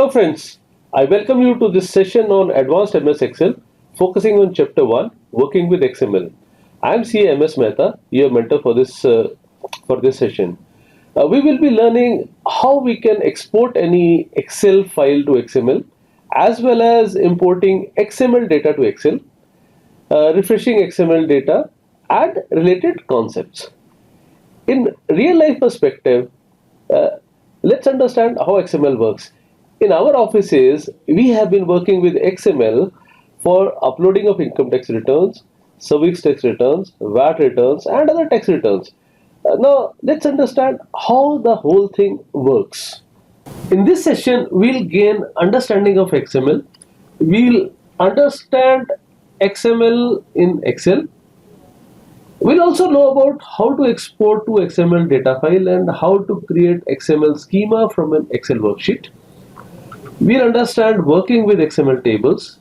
Hello friends, I welcome you to this session on Advanced MS Excel focusing on Chapter 1 Working with XML. I am CA MS Mehta, your mentor for this session. We will be learning how we can export any Excel file to XML as well as importing XML data to Excel, refreshing XML data and related concepts. In real life perspective, uh, let's understand how XML works. In our offices, we have been working with XML for uploading of income tax returns, service tax returns, VAT returns, and other tax returns. Now, let's understand how the whole thing works. In this session, we'll gain understanding of XML. We'll understand XML in Excel. We'll also know about how to export to XML data file and how to create XML schema from an Excel worksheet. We'll understand working with XML tables.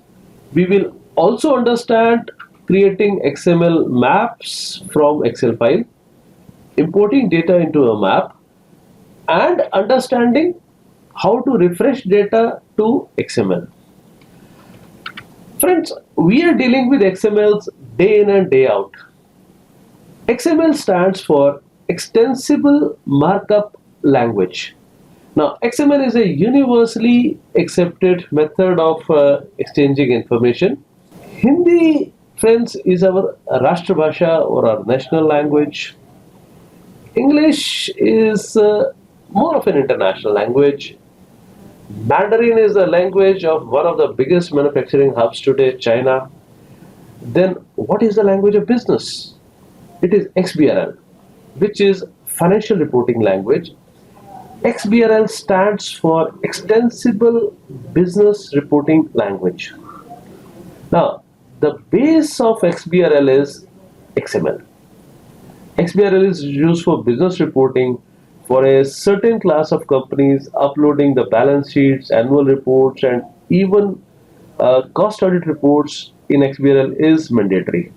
We will also understand creating XML maps from Excel file, importing data into a map, and understanding how to refresh data to XML. Friends, we are dealing with XMLs day in and day out. XML stands for Extensible Markup Language. Now, XML is a universally accepted method of exchanging information. Hindi, friends, is our Rashtrabhasha or our national language. English is more of an international language. Mandarin is the language of one of the biggest manufacturing hubs today, China. Then, what is the language of business? It is XBRL, which is financial reporting language. XBRL stands for Extensible Business Reporting Language. Now, the base of XBRL is XML. XBRL is used for business reporting for a certain class of companies. Uploading the balance sheets, annual reports, and even cost audit reports in XBRL is mandatory.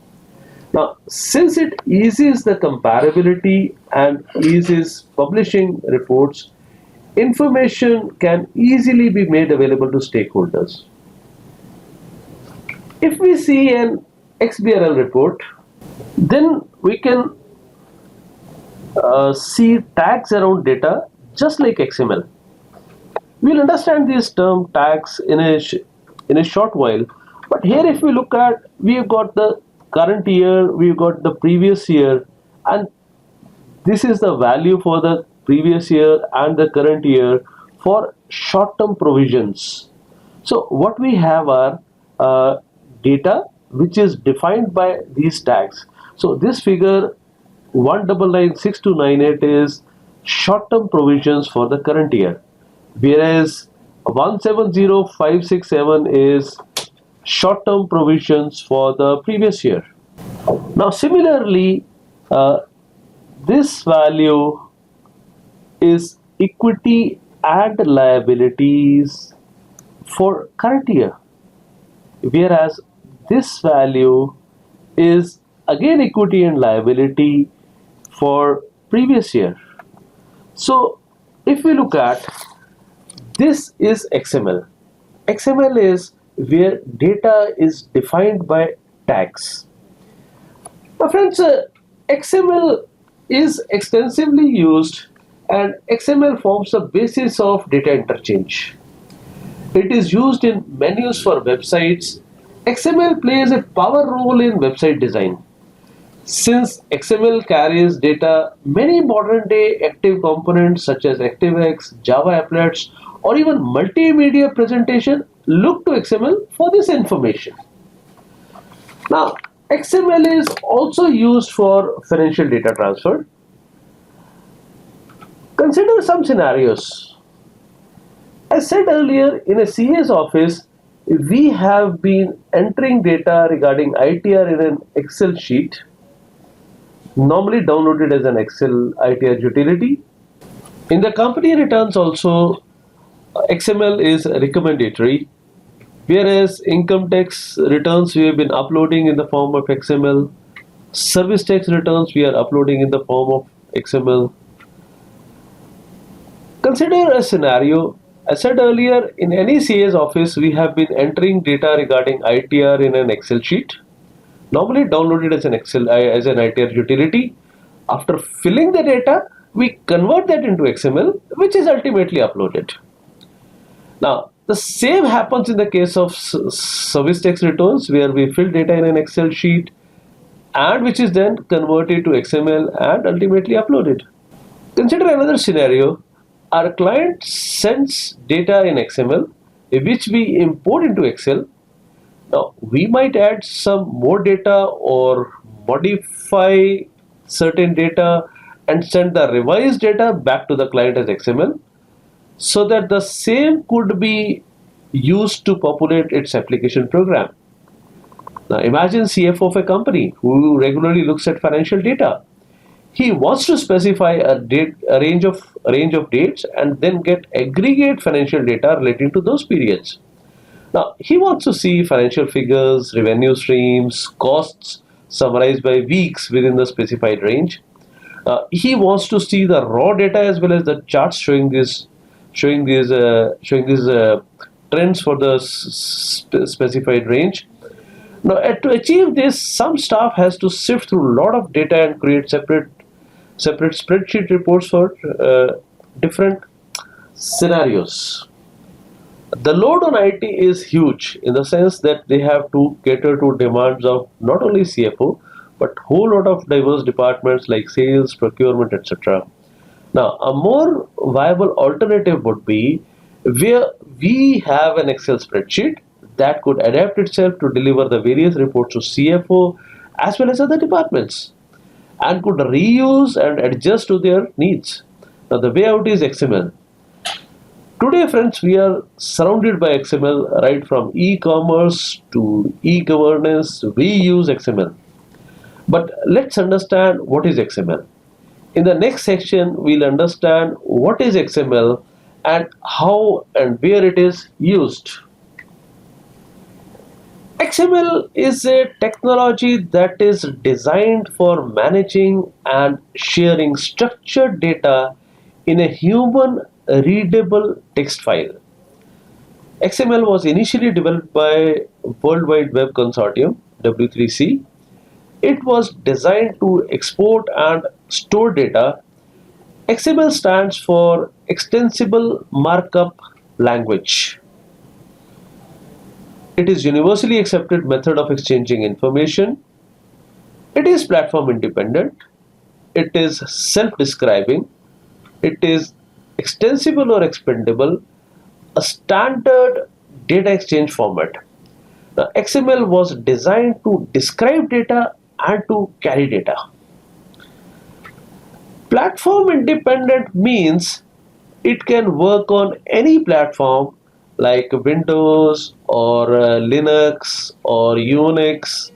Now, since it eases the comparability and eases publishing reports, information can easily be made available to stakeholders. If we see an XBRL report, then we can see tags around data just like XML. We'll understand these term tags in a short while, but here if we look at, we've got the current year, we've got the previous year, and this is the value for the previous year and the current year for short-term provisions. So what we have are data which is defined by these tags. So this figure 1996298 is short-term provisions for the current year, whereas 170567 is short-term provisions for the previous year. Now similarly, this value is equity and liabilities for current year, whereas this value is again equity and liability for previous year. So if we look at, this is XML. XML is where data is defined by tags. Now friends, XML is extensively used and XML forms the basis of data interchange. It is used in menus for websites. XML plays a power role in website design. Since XML carries data, many modern day active components such as ActiveX, Java applets, or even multimedia presentation look to XML for this information. Now, XML is also used for financial data transfer. Consider some scenarios. As said earlier, in a CA's office, we have been entering data regarding ITR in an Excel sheet, normally downloaded as an Excel ITR utility. In the company returns also, XML is recommendatory, whereas income tax returns we have been uploading in the form of XML, service tax returns we are uploading in the form of XML. Consider a scenario I said earlier, in any CA's office, we have been entering data regarding ITR in an Excel sheet, normally downloaded as an as an ITR utility. After filling the data, we convert that into XML, which is ultimately uploaded. Now, the same happens in the case of service tax returns, where we fill data in an Excel sheet and which is then converted to XML and ultimately uploaded. Consider another scenario. Our client sends data in XML, which we import into Excel. Now, we might add some more data or modify certain data and send the revised data back to the client as XML, so that the same could be used to populate its application program. Now imagine CFO of a company who regularly looks at financial data. He wants to specify a range of dates and then get aggregate financial data relating to those periods. Now he wants to see financial figures, revenue streams, costs summarized by weeks within the specified range. He wants to see the raw data as well as the charts showing these trends for the specified range. Now, to achieve this, some staff has to sift through a lot of data and create separate spreadsheet reports for different scenarios. The load on IT is huge in the sense that they have to cater to demands of not only CFO but whole lot of diverse departments like sales, procurement, etc. Now, a more viable alternative would be where we have an Excel spreadsheet that could adapt itself to deliver the various reports to CFO as well as other departments and could reuse and adjust to their needs. Now, the way out is XML. Today, friends, we are surrounded by XML, right from e-commerce to e-governance. We use XML. But let's understand what is XML. In the next section, we'll understand what is XML and how and where it is used. XML is a technology that is designed for managing and sharing structured data in a human readable text file. XML was initially developed by World Wide Web Consortium, W3C. It was designed to export and store data. XML stands for Extensible Markup Language. It is universally accepted method of exchanging information. It is platform independent. It is self-describing. It is extensible or expandable, a standard data exchange format. Now, XML was designed to describe data and to carry data. Platform independent means it can work on any platform like Windows or Linux or Unix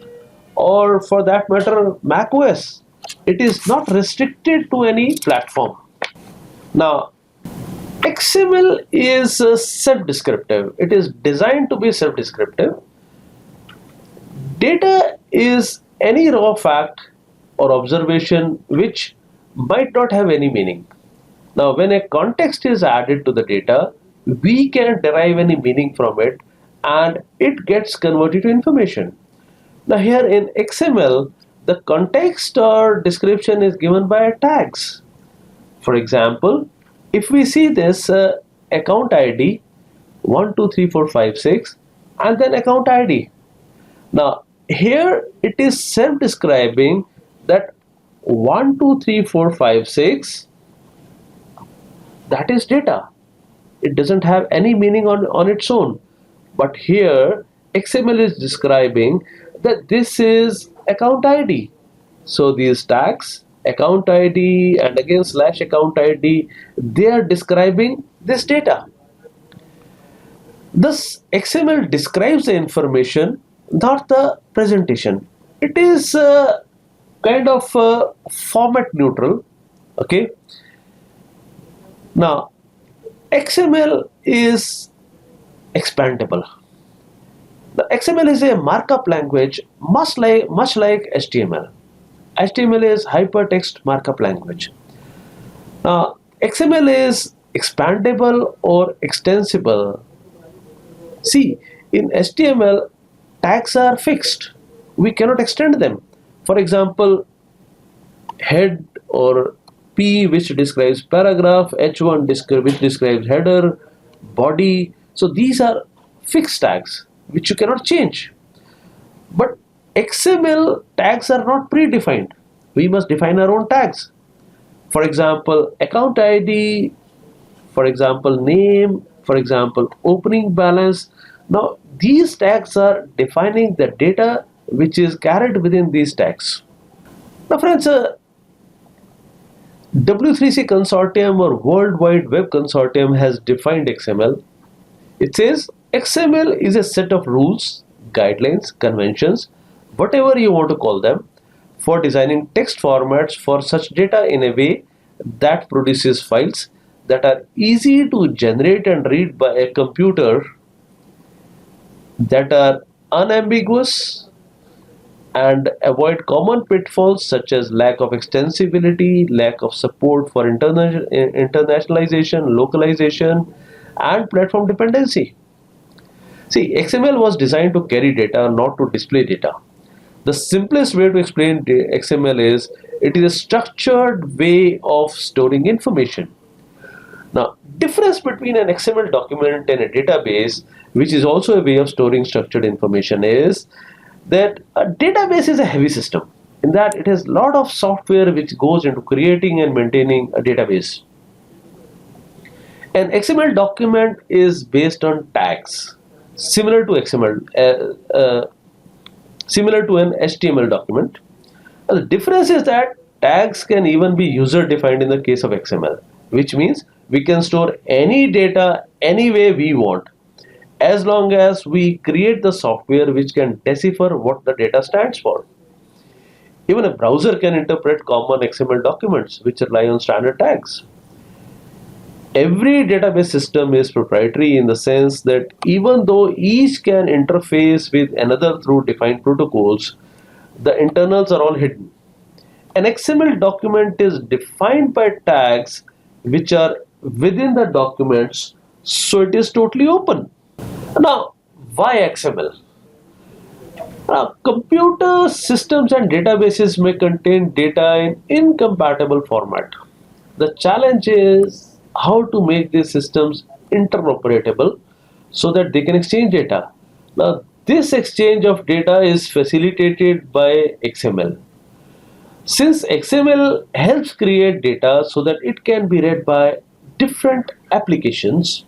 or for that matter Mac OS. It is not restricted to any platform. Now, XML is self-descriptive. It is designed to be self-descriptive. Data is any raw fact or observation which might not have any meaning. Now, when a context is added to the data, we can derive any meaning from it and it gets converted to information. Now, here in XML, the context or description is given by tags. For example, if we see this account ID 123456 and then account ID. Now, here it is self-describing that 123456, that is data. It doesn't have any meaning on its own. But here XML is describing that this is account ID. So these tags, account ID and again slash account ID, they are describing this data. Thus, XML describes the information, not the presentation. It is kind of format neutral. Okay. Now, XML is expandable. The XML is a markup language much like HTML. HTML is hypertext markup language. Now, XML is expandable or extensible. See, in HTML, tags are fixed. We cannot extend them. For example, head or P, which describes paragraph, H1 which describes header, body. So these are fixed tags which you cannot change. But XML tags are not predefined. We must define our own tags. For example, account ID, for example, name, for example, opening balance. Now, these tags are defining the data which is carried within these tags. Now, friends, W3C Consortium or World Wide Web Consortium has defined XML. It says XML is a set of rules, guidelines, conventions, whatever you want to call them, for designing text formats for such data in a way that produces files that are easy to generate and read by a computer, that are unambiguous, and avoid common pitfalls such as lack of extensibility, lack of support for internationalization, localization, and platform dependency. See, XML was designed to carry data, not to display data. The simplest way to explain XML is it is a structured way of storing information. Now, difference between an XML document and a database, which is also a way of storing structured information, is that a database is a heavy system in that it has a lot of software which goes into creating and maintaining a database. An XML document is based on tags, similar to similar to an HTML document. The difference is that tags can even be user defined in the case of XML, which means we can store any data any way we want, as long as we create the software which can decipher what the data stands for. Even a browser can interpret common XML documents which rely on standard tags. Every database system is proprietary in the sense that even though each can interface with another through defined protocols, the internals are all hidden. An XML document is defined by tags which are within the documents, so it is totally open. Now, why XML? Now, computer systems and databases may contain data in incompatible format. The challenge is how to make these systems interoperable so that they can exchange data. Now, this exchange of data is facilitated by XML. Since XML helps create data so that it can be read by different applications,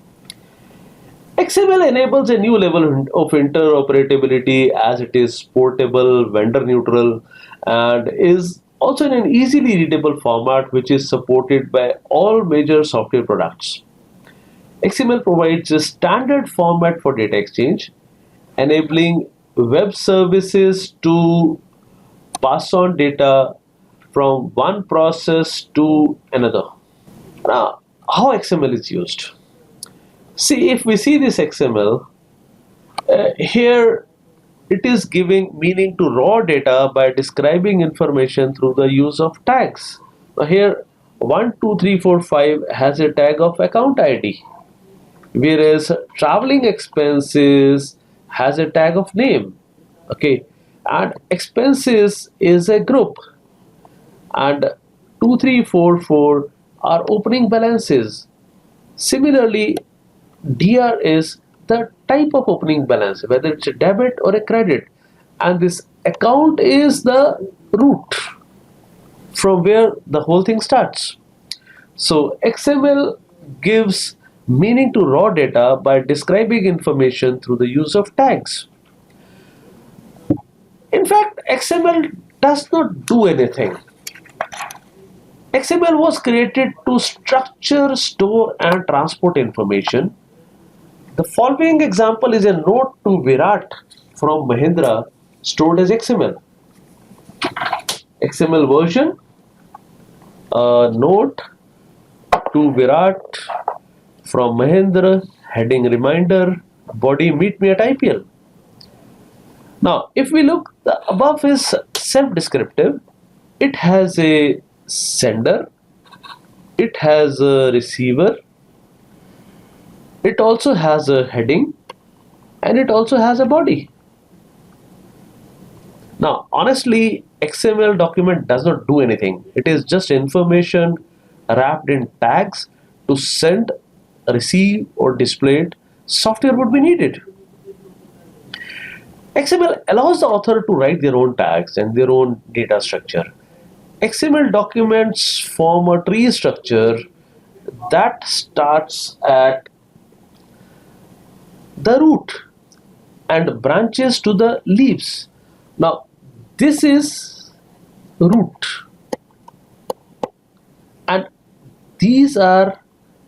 XML enables a new level of interoperability as it is portable, vendor neutral, and is also in an easily readable format which is supported by all major software products. XML provides a standard format for data exchange, enabling web services to pass on data from one process to another. Now, how XML is used? See, if we see this XML, here it is giving meaning to raw data by describing information through the use of tags. Now here 1, 2, 3, 4, 5 has a tag of account ID, whereas traveling expenses has a tag of name. Okay, and expenses is a group, and 2, 3, 4, 4 are opening balances. Similarly, DR is the type of opening balance, whether it's a debit or a credit, and this account is the root from where the whole thing starts. So XML gives meaning to raw data by describing information through the use of tags. In fact, XML does not do anything. XML was created to structure, store, and transport information. The following example is a note to Virat from Mahindra stored as XML. XML version, note to Virat from Mahindra, heading reminder, body meet me at IPL. Now, if we look, the above is self-descriptive. It has a sender, it has a receiver, It also has a heading and it also has a body. Now, honestly, XML document does not do anything. It is just information wrapped in tags to send, receive, or display it. Software would be needed. XML allows the author to write their own tags and their own data structure. XML documents form a tree structure that starts at the root and branches to the leaves. Now, this is root, and these are,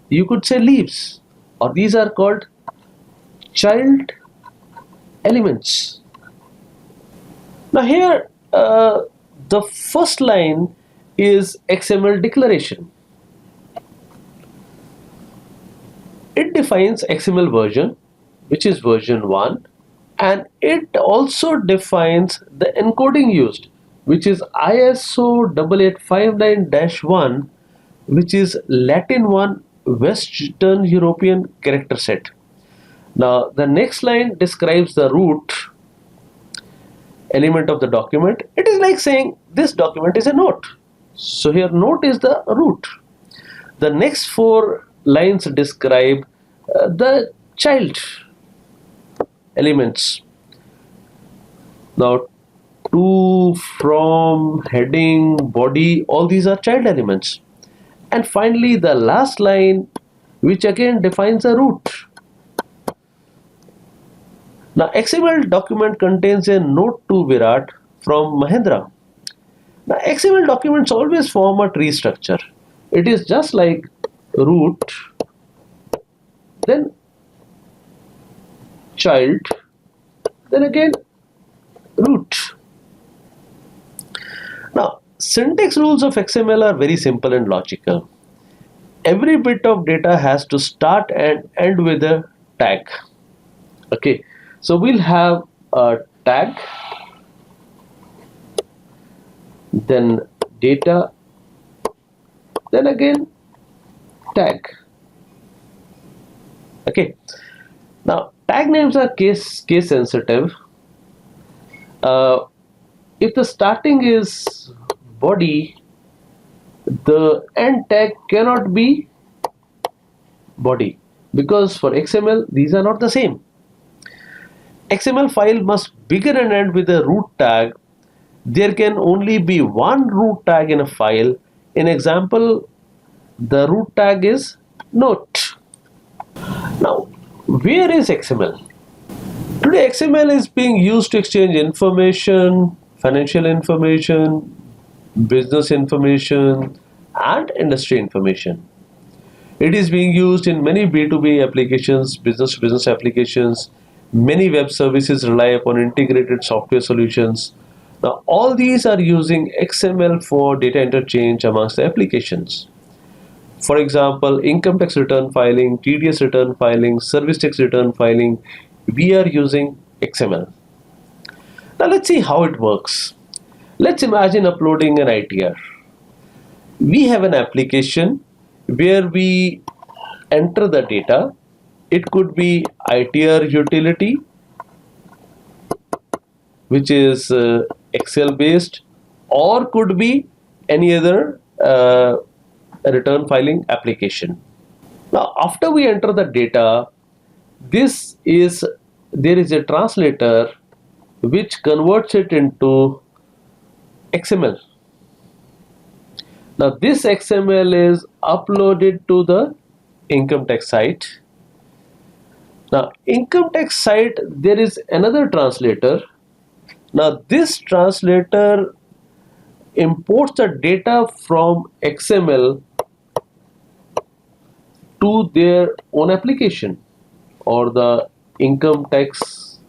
you could say, leaves, or these are called child elements. Now, here the first line is XML declaration. It defines XML version, which is version 1, and it also defines the encoding used, which is ISO 8859-1, which is Latin 1 Western European character set. Now, the next line describes the root element of the document. It is like saying this document is a note. So here note is the root. The next four lines describe the child elements. Now, to, from, heading, body, all these are child elements. And finally, the last line, which again defines a root. Now, XML document contains a note to Virat from Mahendra. Now, XML documents always form a tree structure. It is just like root, then child, then again root. Now, syntax rules of XML are very simple and logical. Every bit of data has to start and end with a tag. Okay, so we'll have a tag, then data, then again tag. Okay, now tag names are case sensitive. If the starting is body, the end tag cannot be body, because for XML these are not the same. XML file must begin and end with a root tag. There can only be one root tag in a file. In example, the root tag is note. Now, where is XML? Today, XML is being used to exchange information, financial information, business information, and industry information. It is being used in many B2B applications, business-to-business applications. Many web services rely upon integrated software solutions. Now, all these are using XML for data interchange amongst the applications. For example, income tax return filing, TDS return filing, service tax return filing, we are using XML. Now, let's see how it works. Let's imagine uploading an ITR. We have an application where we enter the data. It could be ITR utility, which is Excel based, or could be any other return filing application. Now, after we enter the data, there is a translator which converts it into XML. Now, this XML is uploaded to the income tax site. Now, income tax site, there is another translator. Now, this translator imports the data from XML to their own application or the income tax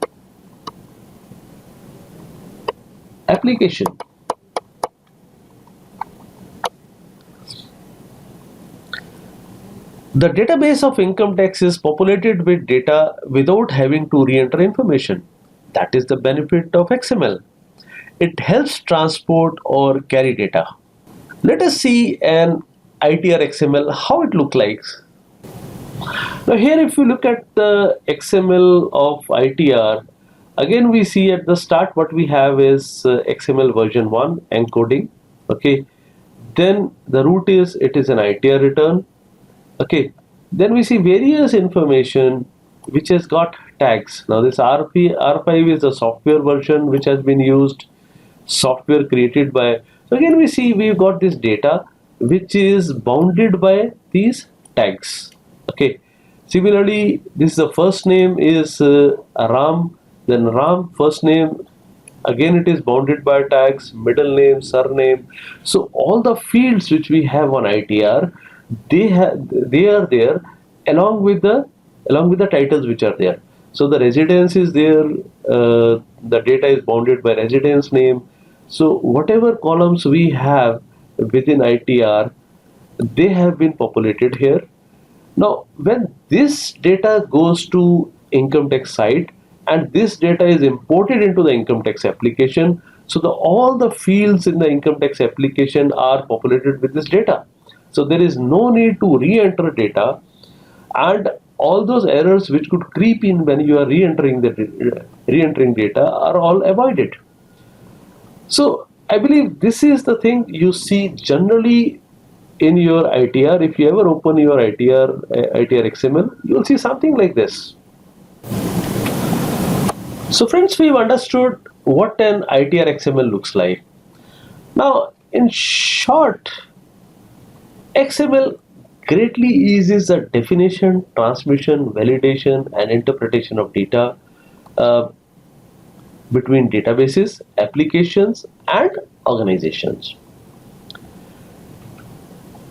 application. The database of income tax is populated with data without having to re-enter information. That is the benefit of XML. It helps transport or carry data. Let us see an ITR XML, how it looks like. Now here if you look at the XML of ITR, again we see at the start what we have is XML version 1 encoding. Okay, then the root is it is an ITR return. Okay, then we see various information which has got tags. Now this R5 is the software version which has been used, software created by. So again we see we've got this data which is bounded by these tags. Okay, similarly this the first name is Ram, then Ram first name, again it is bounded by tags, middle name, surname. So all the fields which we have on ITR, they are there along with the titles which are there. So the residence is there, the data is bounded by residence name. So whatever columns we have within ITR, they have been populated here. Now, when this data goes to income tax site and this data is imported into the income tax application, so all the fields in the income tax application are populated with this data. So there is no need to re-enter data, and all those errors which could creep in when you are re-entering data are all avoided. So I believe this is the thing you see generally in your ITR. If you ever open your ITR XML, you will see something like this. So friends, we've understood what an ITR XML looks like. Now, in short, XML greatly eases the definition, transmission, validation, and interpretation of data uh, between databases, applications, and organizations.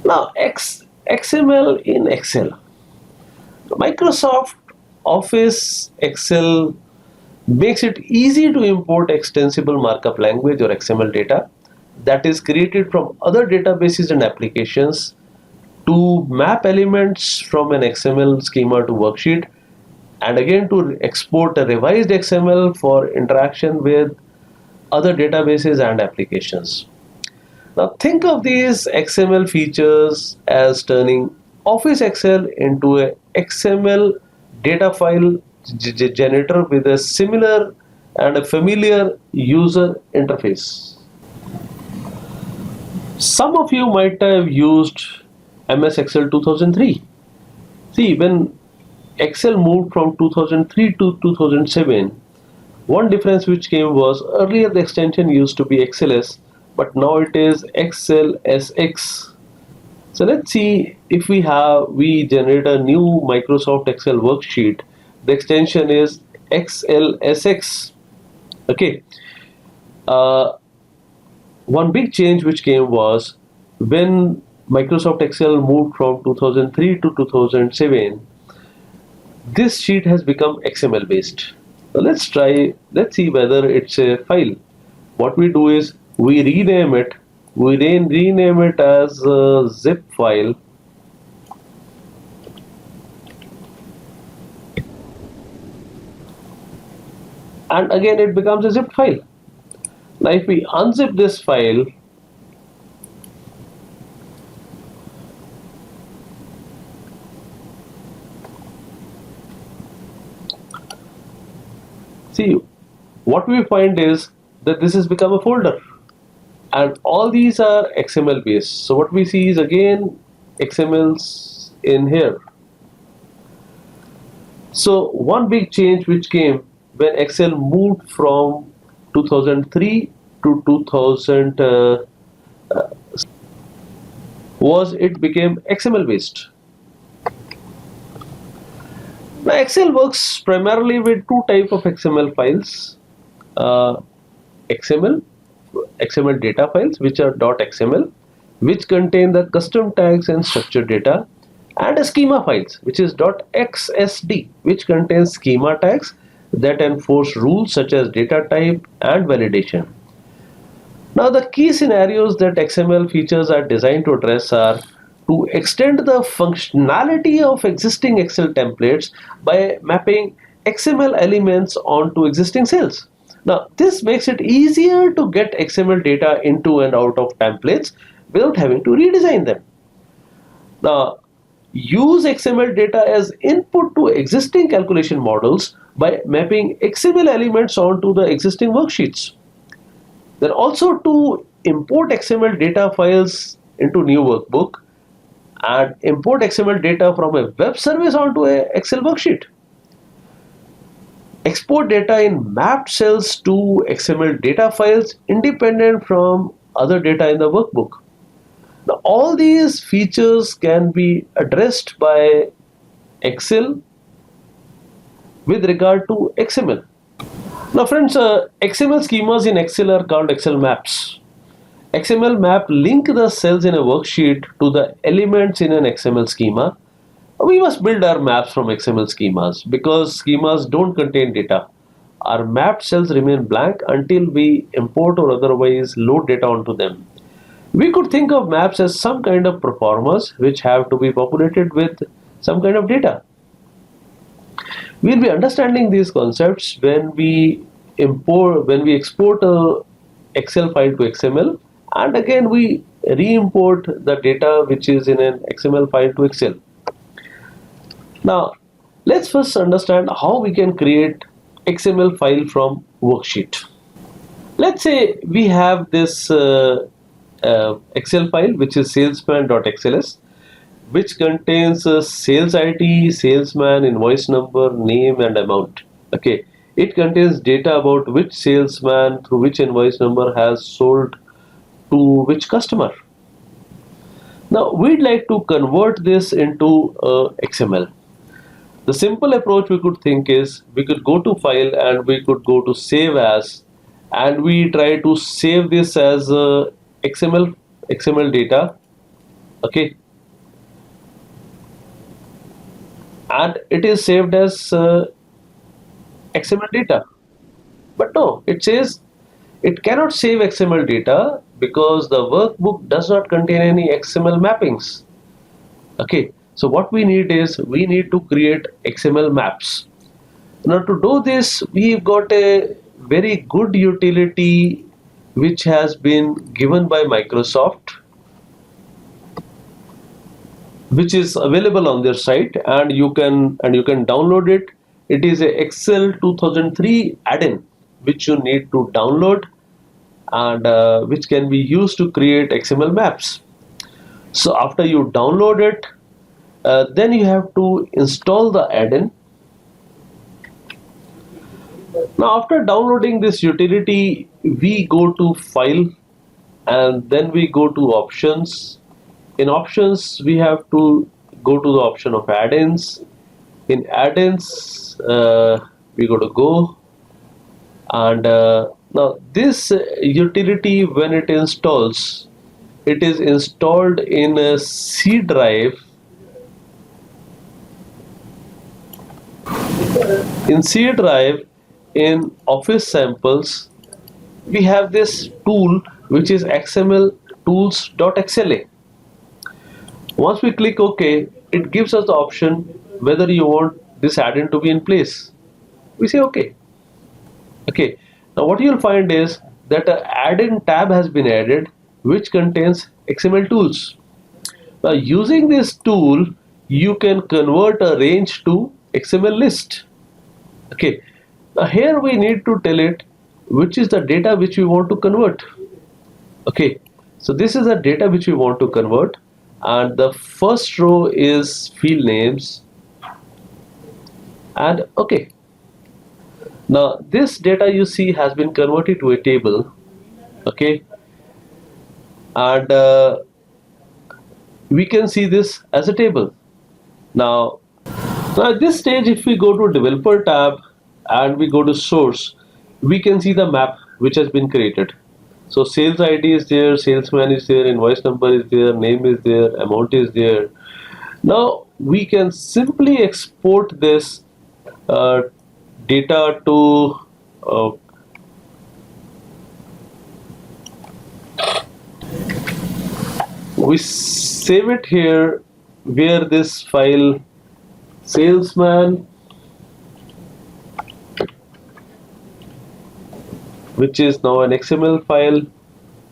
Now, XML in Excel. Microsoft Office Excel makes it easy to import extensible markup language or XML data that is created from other databases and applications, to map elements from an XML schema to worksheet, and again to export a revised XML for interaction with other databases and applications. Now think of these XML features as turning Office Excel into a XML data file generator with a similar and a familiar user interface. Some of you might have used MS Excel 2003. See, when Excel moved from 2003 to 2007, one difference which came was earlier the extension used to be XLS, but now it is XLSX. So let's see if we generate a new Microsoft Excel worksheet. The extension is XLSX. Okay. Uh, One big change which came was when Microsoft Excel moved from 2003 to 2007, this sheet has become XML based. So let's see whether it's a file. What we do is we rename it, rename it as a zip file. And again it becomes a zip file. Now if we unzip this file, see what we find is that this has become a folder and all these are XML based. So what we see is again XMLs in here. So one big change which came when Excel moved from 2003 to 2000 was it became XML based. Now Excel works primarily with two types of XML files, uh, XML data files which are .xml, which contain the custom tags and structured data, and a schema files which is .xsd, which contains schema tags that enforce rules such as data type and validation. Now the key scenarios that XML features are designed to address are to extend the functionality of existing Excel templates by mapping XML elements onto existing cells. Now this makes it easier to get XML data into and out of templates without having to redesign them. Now Use XML data as input to existing calculation models by mapping XML elements onto the existing worksheets. Then also to import XML data files into new workbook and import XML data from a web service onto a Excel worksheet. Export data in mapped cells to XML data files independent from other data in the workbook. Now, all these features can be addressed by Excel with regard to XML. Now, friends, XML schemas in Excel are called XML Maps. XML map link the cells in a worksheet to the elements in an XML schema. We must build our maps from XML schemas because schemas don't contain data. Our mapped cells remain blank until we import or otherwise load data onto them. We could think of maps as some kind of proformas which have to be populated with some kind of data. We'll be understanding these concepts when we export a Excel file to XML, and again we re-import the data which is in an XML file to Excel. Now, let's first understand how we can create XML file from worksheet. Let's say we have this Excel file which is salesman.xls, which contains sales ID, salesman, invoice number, name, and amount. Okay, it contains data about which salesman through which invoice number has sold to which customer. Now we'd like to convert this into XML. The simple approach we could think is we could go to file and we could go to save as, and we try to save this as XML data. Okay, and it is saved as XML data. But no, it says it cannot save XML data because the workbook does not contain any XML mappings. Okay, so what we need is we need to create XML maps. Now to do this, we've got a very good utility which has been given by Microsoft, which is available on their site, and you can download it. It is a Excel 2003 add-in which you need to download and which can be used to create XML maps. So after you download it, then you have to install the add-in. Now after downloading this utility, we go to file and then we go to options. In options, we have to go to the option of add-ins. In add-ins, we go to go, and now this utility, when it installs, it is installed in a C drive. In C drive, in Office samples, we have this tool which is XML tools.xla. Once we click OK, it gives us the option whether you want this add-in to be in place. We say OK. Okay. Now what you'll find is that an add-in tab has been added which contains XML tools. Now using this tool, you can convert a range to XML list. Okay. Now here we need to tell it which is the data which we want to convert. Okay. So this is the data which we want to convert, and the first row is field names, and okay. Now this data you see has been converted to a table. Okay, and we can see this as a table. Now at this stage, if we go to developer tab and we go to source, we can see the map which has been created. So sales ID is there, salesman is there, invoice number is there, name is there, amount is there. Now we can simply export this data to we save it here where this file salesman, which is now an XML file,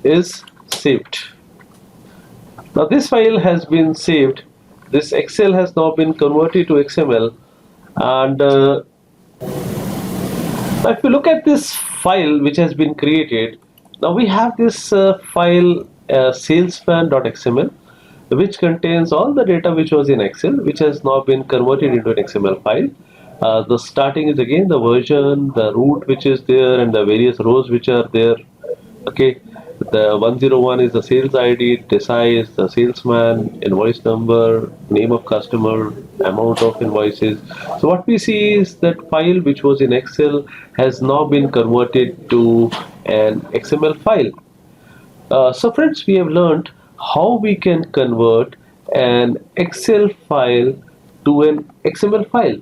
is saved. Now this file has been saved, this Excel has now been converted to XML. And now if you look at this file which has been created, now we have this file salesman.xml, which contains all the data which was in Excel, which has now been converted into an XML file. The starting is again the version, the root which is there, and the various rows which are there. Okay, the 101 is the sales ID, DSI is the salesman, invoice number, name of customer, amount of invoices. So what we see is that file which was in Excel has now been converted to an XML file. So friends, we have learned how we can convert an Excel file to an XML file.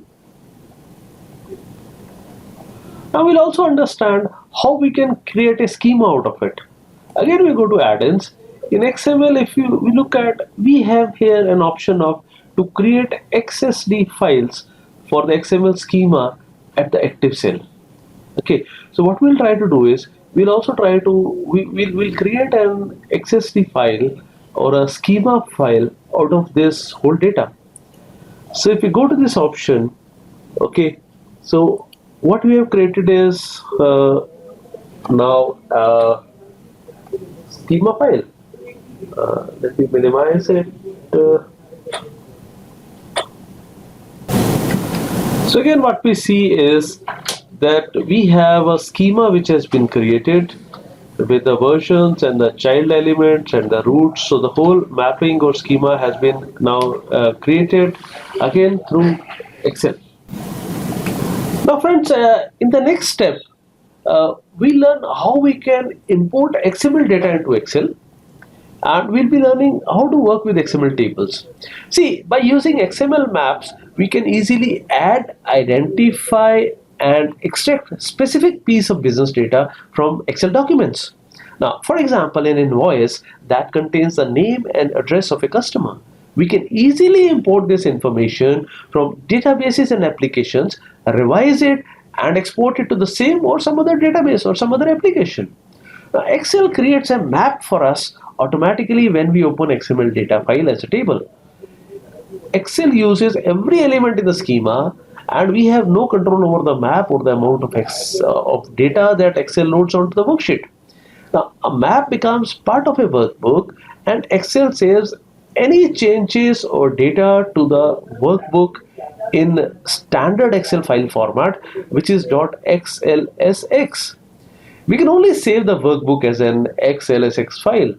Now we'll also understand how we can create a schema out of it. Again, we go to add-ins. In XML, if we look at, we have here an option of to create XSD files for the XML schema at the active cell. Okay, so what we'll try to do is we'll also try to we'll create an XSD file or a schema file out of this whole data. So if we go to this option, okay, so what we have created is now schema file. Let me minimize it. So again, what we see is that we have a schema which has been created with the versions and the child elements and the roots. So the whole mapping or schema has been now created again through Excel. Now friends, in the next step, we learn how we can import XML data into Excel, and we'll be learning how to work with XML tables. See, by using XML maps, we can easily add, identify, and extract specific piece of business data from Excel documents. Now, for example, an invoice that contains the name and address of a customer. We can easily import this information from databases and applications, revise it, and export it to the same or some other database or some other application. Now, Excel creates a map for us automatically when we open XML data file as a table. Excel uses every element in the schema, and we have no control over the map or the amount of data that Excel loads onto the worksheet. Now, a map becomes part of a workbook, and Excel saves any changes or data to the workbook in standard Excel file format, which is .xlsx. We can only save the workbook as an XLSX file.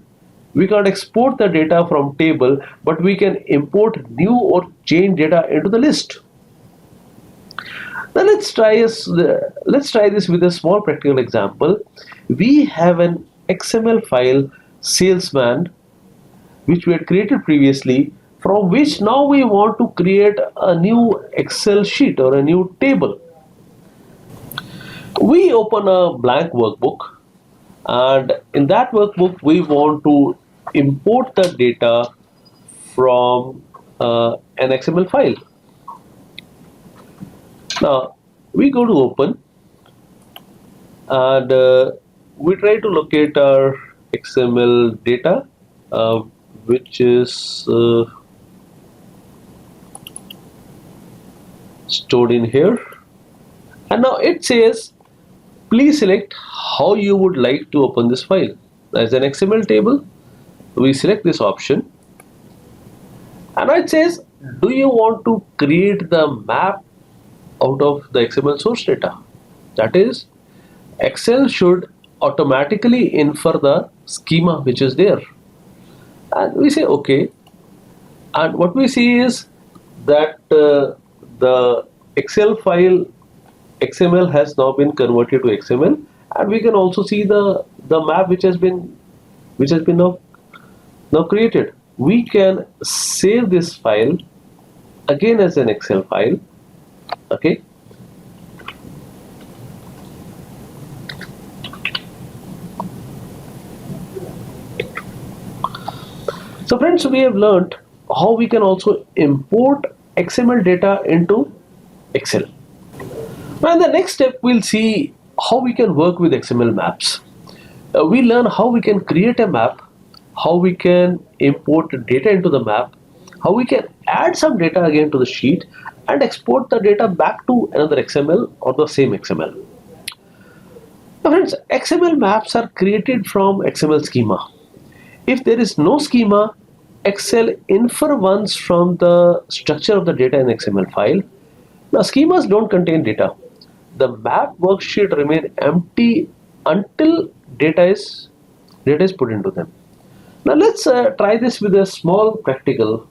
We can't export the data from table, but we can import new or change data into the list. Now let's try this with a small practical example. We have an XML file salesman which we had created previously, from which now we want to create a new Excel sheet or a new table. We open a blank workbook, and in that workbook we want to import the data from an XML file. Now we go to open, and we try to locate our XML data, which is stored in here, and now it says please select how you would like to open this file. As an XML table, we select this option, and now it says do you want to create the map out of the XML source data. That is, Excel should automatically infer the schema which is there, and we say OK, and what we see is that the Excel file XML has now been converted to XML, and we can also see the map which has been now created. We can save this file again as an Excel file. Okay, so friends, we have learned how we can also import XML data into Excel. Now in the next step, we'll see how we can work with XML maps. We learn how we can create a map, how we can import data into the map, how we can add some data again to the sheet and export the data back to another XML or the same XML. Now friends, XML maps are created from XML schema. If there is no schema, Excel infer once from the structure of the data in XML file. Now schemas don't contain data. The map worksheet remain empty until data is put into them. Now let's try this with a small practical.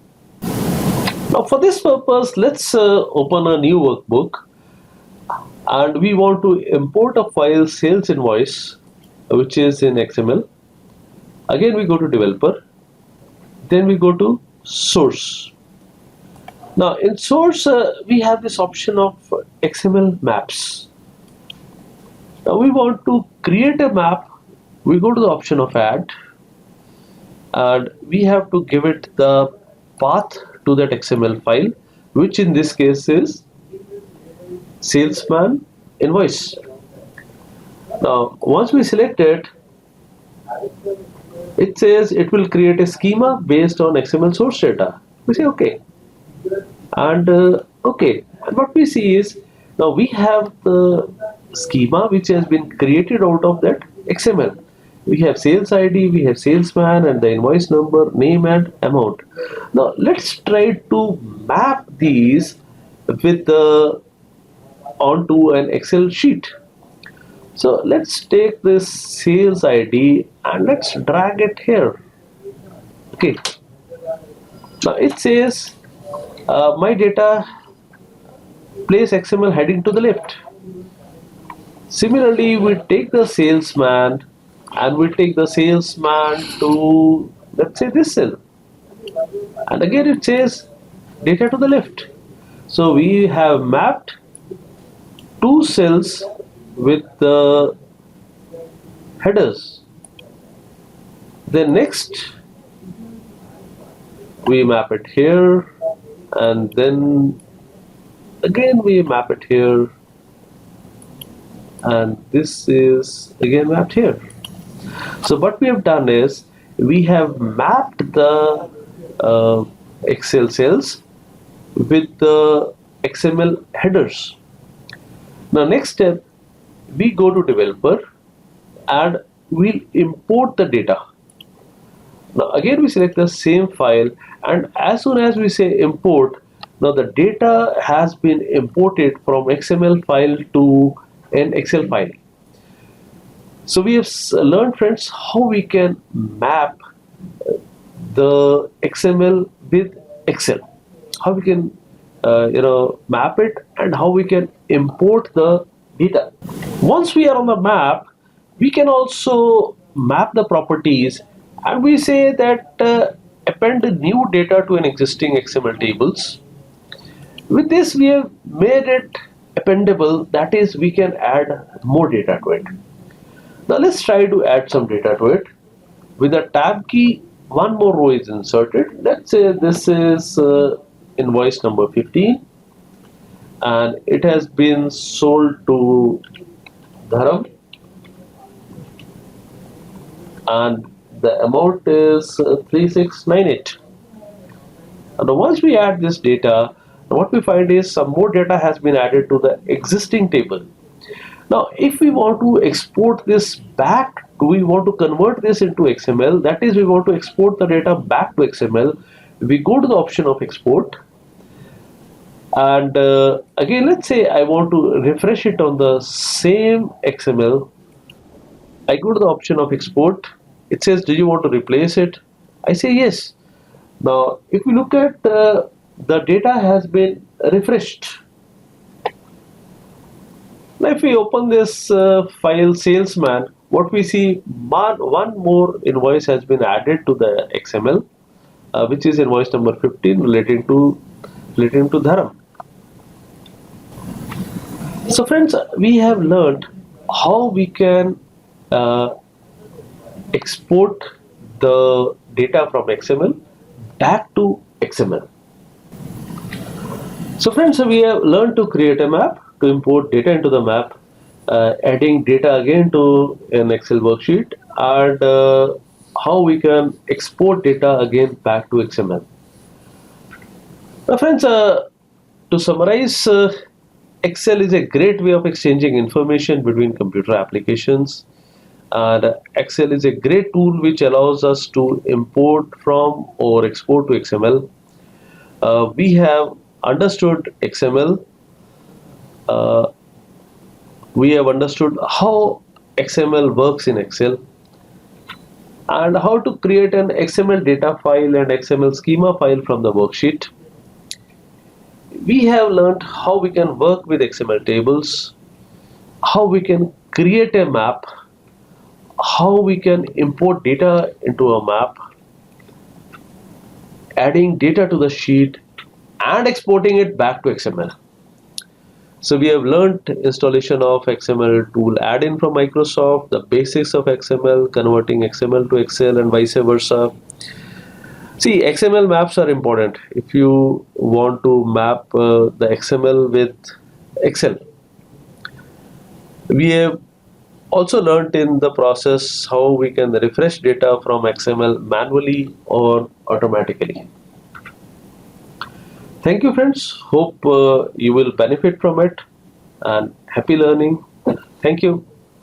Now for this purpose, let's open a new workbook, and we want to import a file sales invoice which is in XML. Again we go to developer, then we go to source. Now in source we have this option of XML maps. Now we want to create a map. We go to the option of add, and we have to give it the path to that XML file, which in this case is salesman invoice. Now once we select it, it says it will create a schema based on XML source data. We say okay, and okay, and what we see is now we have the schema which has been created out of that XML. We have sales ID, we have salesman, and the invoice number, name, and amount. Now let's try to map these with onto an Excel sheet. So let's take this sales ID and let's drag it here. Okay. Now it says my data, place XML heading to the left. Similarly, we take the salesman and we take the salesman to, let's say, this cell, and again it says data to the left. So we have mapped two cells with the headers. Then next we map it here, and then again we map it here, and this is again mapped here. So what we have done is we have mapped the Excel cells with the XML headers. Now next step, we go to developer and we'll import the data. Now again we select the same file, and as soon as we say import, now the data has been imported from XML file to an Excel file. So we have learned, friends, how we can map the XML with Excel, how we can map it, and how we can import the data. Once we are on the map, we can also map the properties, and we say that append new data to an existing XML tables. With this we have made it appendable, that is we can add more data to it. Now let's try to add some data to it. With the tab key, one more row is inserted. Let's say this is invoice number 15, and it has been sold to Dharam, and the amount is 3698. And once we add this data, what we find is some more data has been added to the existing table. Now if we want to export this back, we want to convert this into XML, that is we want to export the data back to XML, we go to the option of export, and again let's say I want to refresh it on the same XML. I go to the option of export. It says, do you want to replace it? I say yes. Now if we look at the data has been refreshed. Now if we open this file salesman, what we see, one more invoice has been added to the XML, which is invoice number 15 relating to Dharam. So friends, we have learned how we can export the data from XML back to XML. So friends, we have learned to create a map, to import data into the map, adding data again to an Excel worksheet, and how we can export data again back to XML. Now, friends, to summarize, Excel is a great way of exchanging information between computer applications. And Excel is a great tool which allows us to import from or export to XML. We have understood XML. Uh, we have understood how XML works in Excel and how to create an XML data file and XML schema file from the worksheet. We have learned how we can work with XML tables, how we can create a map, how we can import data into a map, adding data to the sheet, and exporting it back to XML. So we have learned installation of XML tool add-in from Microsoft, the basics of XML, converting XML to Excel and vice versa. See, XML maps are important if you want to map the XML with Excel. We have also learned in the process how we can refresh data from XML manually or automatically. Thank you, friends. Hope you will benefit from it and happy learning. Thank you.